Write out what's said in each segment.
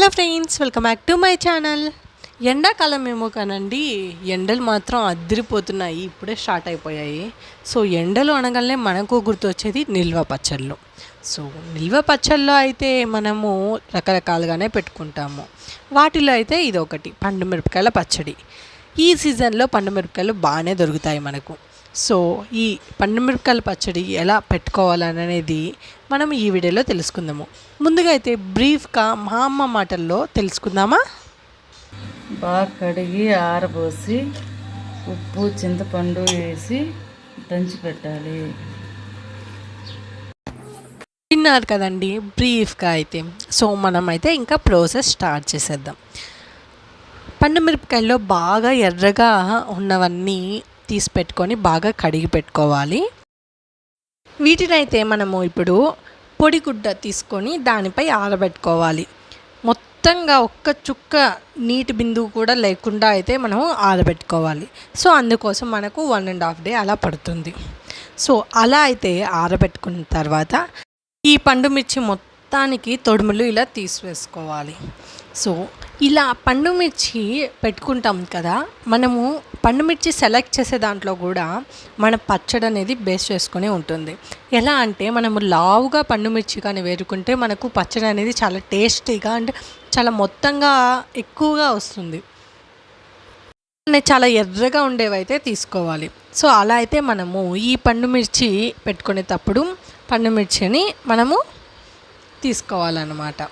Hello friends, welcome back to my channel. ఎండాకాలం ఏమో కానండి, ఎండలు మాత్రం అదిరిపోతున్నాయి. ఇప్పుడే స్టార్ట్ అయిపోయాయి. సో ఎండలు అనగానే మనకు గుర్తొచ్చేది నిల్వ పచ్చళ్ళు. సో నిల్వ పచ్చళ్ళు అయితే మనము రకరకాలుగానే పెట్టుకుంటాము. వాటిలో అయితే ఇది ఒకటి పండు మిరపకాయల పచ్చడి. ఈ సీజన్లో పండు మిరపకాయలు బాగానే దొరుకుతాయి మనకు. సో ఈ పండు మిరపకాయల పచ్చడి ఎలా పెట్టుకోవాలనేది మనం ఈ వీడియోలో తెలుసుకుందాము. ముందుగా అయితే బ్రీఫ్గా మా అమ్మ మాటల్లో తెలుసుకుందామా. బాగా కడిగి ఆరబోసి ఉప్పు చింతపండు వేసి దంచి పెట్టాలి. విన్నారు కదండి బ్రీఫ్గా అయితే. సో మనం అయితే ఇంకా ప్రాసెస్ స్టార్ట్ చేసేద్దాం. పండు మిరపకాయల్లో బాగా ఎర్రగా ఉన్నవన్నీ తీసి పెట్టుకొని బాగా కడిగి పెట్టుకోవాలి. వీటినైతే మనము ఇప్పుడు పొడి గుడ్డ తీసుకొని దానిపై ఆరబెట్టుకోవాలి. మొత్తంగా ఒక్క చుక్క నీటి బిందువు కూడా లేకుండా అయితే మనము ఆరబెట్టుకోవాలి. సో అందుకోసం మనకు 1.5 డే అలా పడుతుంది. సో అలా అయితే ఆరబెట్టుకున్న తర్వాత ఈ పండు మిర్చి మొత్తానికి తొడుములు ఇలా తీసివేసుకోవాలి. సో ఇలా పండు మిర్చి పెట్టుకుంటాం కదా, మనము పండు మిర్చి సెలెక్ట్ చేసే దాంట్లో కూడా మన పచ్చడి అనేది బేస్ చేసుకుని ఉంటుంది. ఎలా అంటే మనము లావుగా పండు మిర్చి కానీ వేరుకుంటే మనకు పచ్చడి అనేది చాలా టేస్టీగా అండ్ చాలా మొత్తంగా ఎక్కువగా వస్తుంది. చాలా ఎర్రగా ఉండేవైతే తీసుకోవాలి. సో అలా అయితే మనము ఈ పండు మిర్చి పెట్టుకునేటప్పుడు పండు మిర్చిని మనము తీసుకోవాలన్నమాట.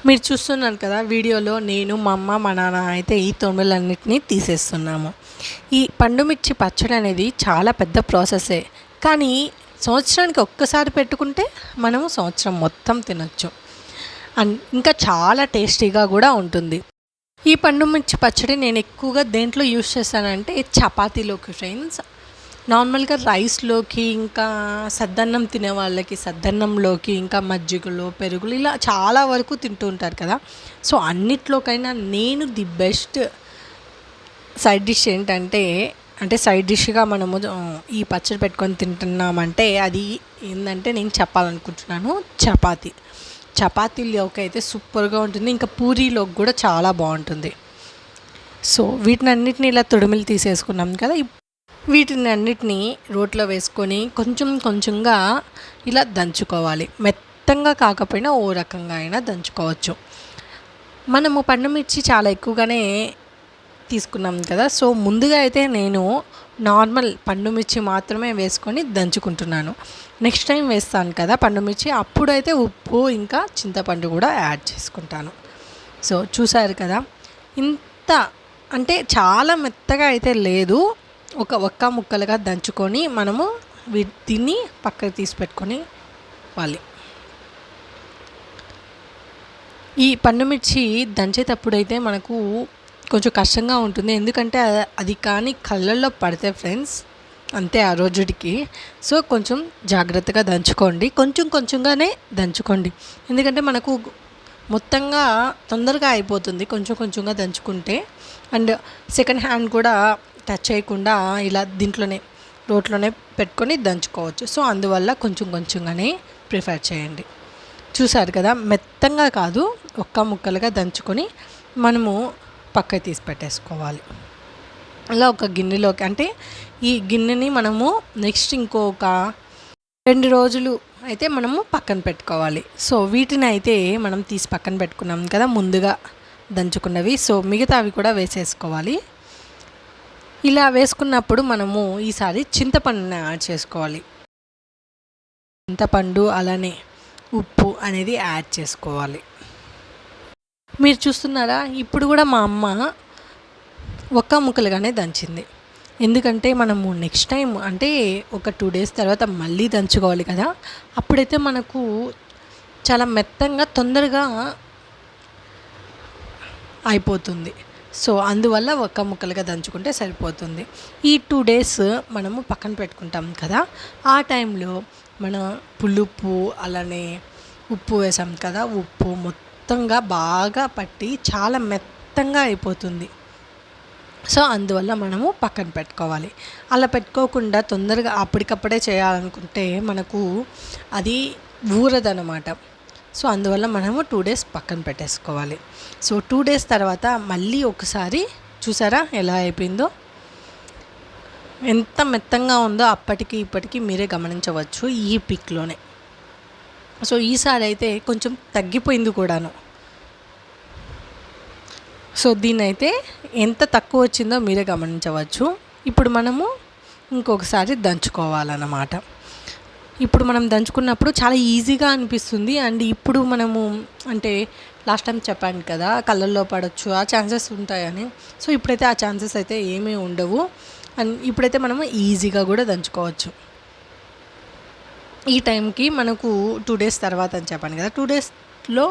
మీరు చూస్తున్నారు కదా వీడియోలో, నేను మా అమ్మ మా నాన్న అయితే ఈ తొడుములన్నిటినీ తీసేస్తున్నాము. ఈ పండు మిర్చి పచ్చడి అనేది చాలా పెద్ద ప్రాసెసే, కానీ సంవత్సరానికి ఒక్కసారి పెట్టుకుంటే మనము సంవత్సరం మొత్తం తినొచ్చు అండ్ ఇంకా చాలా టేస్టీగా కూడా ఉంటుంది. ఈ పండు మిర్చి పచ్చడి నేను ఎక్కువగా దేంట్లో యూస్ చేస్తానంటే చపాతీలోకి ఫ్రెండ్స్. నార్మల్గా రైస్లోకి, ఇంకా సద్దన్నం తినే వాళ్ళకి సద్దన్నంలోకి, ఇంకా మజ్జిగలో పెరుగులు ఇలా చాలా వరకు తింటూ ఉంటారు కదా. సో అన్నిట్లోకైనా నేను ది బెస్ట్ సైడ్ డిష్ ఏంటంటే, సైడ్ డిష్గా మనము ఈ పచ్చడి పెట్టుకొని తింటున్నామంటే అది ఏంటంటే నేను చెప్పాలనుకుంటున్నాను చపాతీలోకి అయితే సూపర్గా ఉంటుంది. ఇంకా పూరీలోకి కూడా చాలా బాగుంటుంది. సో వీటిని అన్నిటిని ఇలా తొడిమిలు తీసేసుకున్నాం కదా. వీటిని అన్నిటినీ రోట్లో వేసుకొని కొంచెం కొంచెంగా ఇలా దంచుకోవాలి. మెత్తంగా కాకపోయినా ఓ రకంగా అయినా దంచుకోవచ్చు. మనము పండు మిర్చి చాలా ఎక్కువగానే తీసుకున్నాం కదా. సో ముందుగా అయితే నేను నార్మల్ పండు మిర్చి మాత్రమే వేసుకొని దంచుకుంటున్నాను. నెక్స్ట్ టైం వేస్తాను కదా పండు మిర్చి, అప్పుడైతే ఉప్పు ఇంకా చింతపండు కూడా యాడ్ చేసుకుంటాను. సో చూసారు కదా, ఇంత అంటే చాలా మెత్తగా అయితే లేదు, ఒక్క ముక్కలుగా దంచుకొని మనము దీన్ని పక్కకు తీసి పెట్టుకొని వాలి. ఈ పండు మిర్చి దంచేటప్పుడైతే మనకు కొంచెం కష్టంగా ఉంటుంది, ఎందుకంటే అది కానీ కళ్ళల్లో పడితే ఫ్రెండ్స్ అంతే ఆ రోజుడికి. సో కొంచెం జాగ్రత్తగా దంచుకోండి, కొంచెం కొంచెంగానే దంచుకోండి, ఎందుకంటే మనకు మొత్తంగా తొందరగా అయిపోతుంది కొంచెం కొంచెంగా దంచుకుంటే. అండ్ సెకండ్ హ్యాండ్ కూడా టచ్ చేయకుండా ఇలా దీంట్లోనే రోట్లోనే పెట్టుకొని దంచుకోవచ్చు. సో అందువల్ల కొంచెం కొంచెంగానే ప్రిఫర్ చేయండి. చూసారు కదా, మెత్తంగా కాదు, ఒక్క ముక్కలుగా దంచుకొని మనము పక్కకి తీసి పెట్టేసుకోవాలి. అలా ఒక గిన్నెలోకి, అంటే ఈ గిన్నెని మనము నెక్స్ట్ ఇంకొక 2 రోజులు అయితే మనము పక్కన పెట్టుకోవాలి. సో వీటిని అయితే మనం తీసి పక్కన పెట్టుకున్నాం కదా ముందుగా దంచుకున్నవి. సో మిగతావి కూడా వేసేసుకోవాలి. ఇలా వేసుకున్నప్పుడు మనము ఈసారి చింతపండుని యాడ్ చేసుకోవాలి. చింతపండు అలానే ఉప్పు అనేది యాడ్ చేసుకోవాలి. మీరు చూస్తున్నారా, ఇప్పుడు కూడా మా అమ్మ ఒక్క ముక్కలుగానే దంచింది, ఎందుకంటే మనము నెక్స్ట్ టైం అంటే ఒక 2 days తర్వాత మళ్ళీ దంచుకోవాలి కదా. అప్పుడైతే మనకు చాలా మెత్తంగా తొందరగా అయిపోతుంది. సో అందువల్ల ఒక్క ముక్కలుగా దంచుకుంటే సరిపోతుంది. ఈ 2 days మనము పక్కన పెట్టుకుంటాం కదా, ఆ టైంలో మన పులుపు అలానే ఉప్పు వేసాం కదా, ఉప్పు మొత్తంగా బాగా పట్టి చాలా మెత్తంగా అయిపోతుంది. సో అందువల్ల మనము పక్కన పెట్టుకోవాలి. అలా పెట్టుకోకుండా తొందరగా అప్పటికప్పుడే చేయాలనుకుంటే మనకు అది ఊరదనమాట. సో అందువల్ల మనము 2 డేస్ పక్కన పెట్టేసుకోవాలి. సో 2 డేస్ తర్వాత మళ్ళీ ఒకసారి చూసారా ఎలా అయిపోయిందో, ఎంత మెత్తంగా ఉందో అప్పటికి ఇప్పటికి మీరే గమనించవచ్చు ఈ పిక్లోనే. సో ఈసారి అయితే కొంచెం తగ్గిపోయింది కూడాను. సో దీన్నైతే ఎంత తక్కువ వచ్చిందో మీరే గమనించవచ్చు. ఇప్పుడు మనము ఇంకొకసారి దంచుకోవాలన్నమాట. ఇప్పుడు మనం దంచుకున్నప్పుడు చాలా ఈజీగా అనిపిస్తుంది. అండ్ ఇప్పుడు మనము అంటే లాస్ట్ టైం చెప్పాను కదా కళ్ళల్లో పడవచ్చు, ఆ ఛాన్సెస్ ఉంటాయని. సో ఇప్పుడైతే ఆ ఛాన్సెస్ అయితే ఏమీ ఉండవు. అండ్ ఇప్పుడైతే మనము ఈజీగా కూడా దంచుకోవచ్చు. ఈ టైంకి మనకు 2 డేస్ తర్వాత అని చెప్పాను కదా, 2 డేస్లో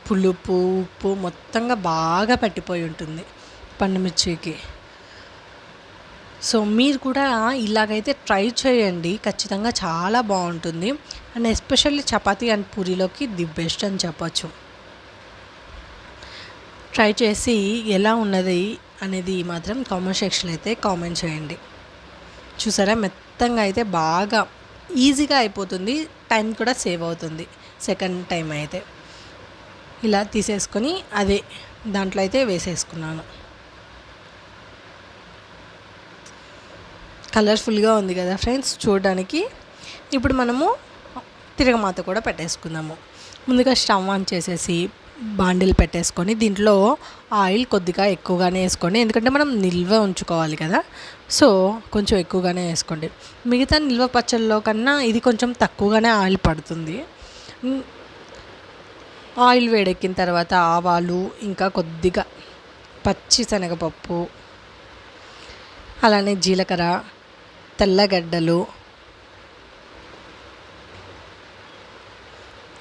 పులుపు ఉప్పు మొత్తంగా బాగా పట్టిపోయి ఉంటుంది పండుమిర్చికి. సో మీరు కూడా ఇలాగైతే ట్రై చేయండి, ఖచ్చితంగా చాలా బాగుంటుంది. అండ్ ఎస్పెషల్లీ చపాతీ అండ్ పూరీలోకి ది బెస్ట్ అని చెప్పచ్చు. ట్రై చేసి ఎలా ఉన్నది అనేది మాత్రం కామెంట్ సెక్షన్లో అయితే కామెంట్ చేయండి. చూసారా మెత్తంగా అయితే బాగా ఈజీగా అయిపోతుంది, టైం కూడా సేవ్ అవుతుంది. సెకండ్ టైం అయితే ఇలా తీసేసుకొని అదే దాంట్లో అయితే వేసేసుకున్నాను. కలర్ఫుల్గా ఉంది కదా ఫ్రెండ్స్ చూడడానికి. ఇప్పుడు మనము తిరగమాత కూడా పెట్టేసుకుందాము. ముందుగా స్టవ్ ఆన్ చేసేసి బాండిల్ పెట్టేసుకొని దీంట్లో ఆయిల్ కొద్దిగా ఎక్కువగానే వేసుకోండి, ఎందుకంటే మనం నిల్వ ఉంచుకోవాలి కదా. సో కొంచెం ఎక్కువగానే వేసుకోండి. మిగతా నిల్వ పచ్చళ్ళలో కన్నా ఇది కొంచెం తక్కువగానే ఆయిల్ పడుతుంది. ఆయిల్ వేడెక్కిన తర్వాత ఆవాలు, ఇంకా కొద్దిగా పచ్చి శనగపప్పు, అలానే జీలకర్ర, తెల్లగడ్డలు,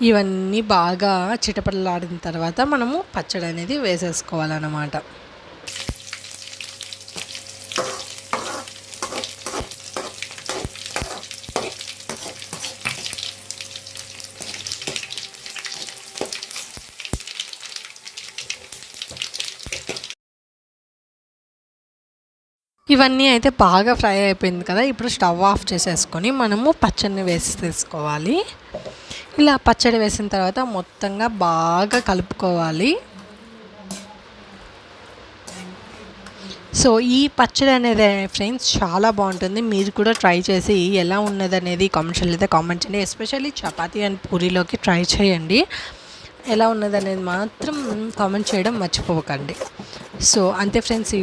ఇవన్నీ బాగా చిటపటలాడిన తర్వాత మనము పచ్చడి అనేది వేసేసుకోవాలన్నమాట. ఇవన్నీ అయితే బాగా ఫ్రై అయిపోయింది కదా. ఇప్పుడు స్టవ్ ఆఫ్ చేసేసుకొని మనము పచ్చడిని వేసేసుకోవాలి. ఇలా పచ్చడి వేసిన తర్వాత మొత్తంగా బాగా కలుపుకోవాలి. సో ఈ పచ్చడి అనేది ఫ్రెండ్స్ చాలా బాగుంటుంది. మీరు కూడా ట్రై చేసి ఎలా ఉన్నది అనేది కామెంట్స్లో అయితే కామెంట్ చేయండి. ఎస్పెషల్లీ చపాతీ అండ్ పూరీలోకి ట్రై చేయండి. ఎలా ఉన్నది అనేది మాత్రం కామెంట్ చేయడం మర్చిపోకండి. సో అంతే ఫ్రెండ్స్,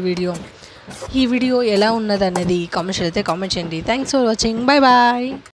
ఈ వీడియో ఎలా ఉన్నది అనేది కామెంట్స్లో అయితే కామెంట్ చేయండి. Thanks for watching. Bye bye.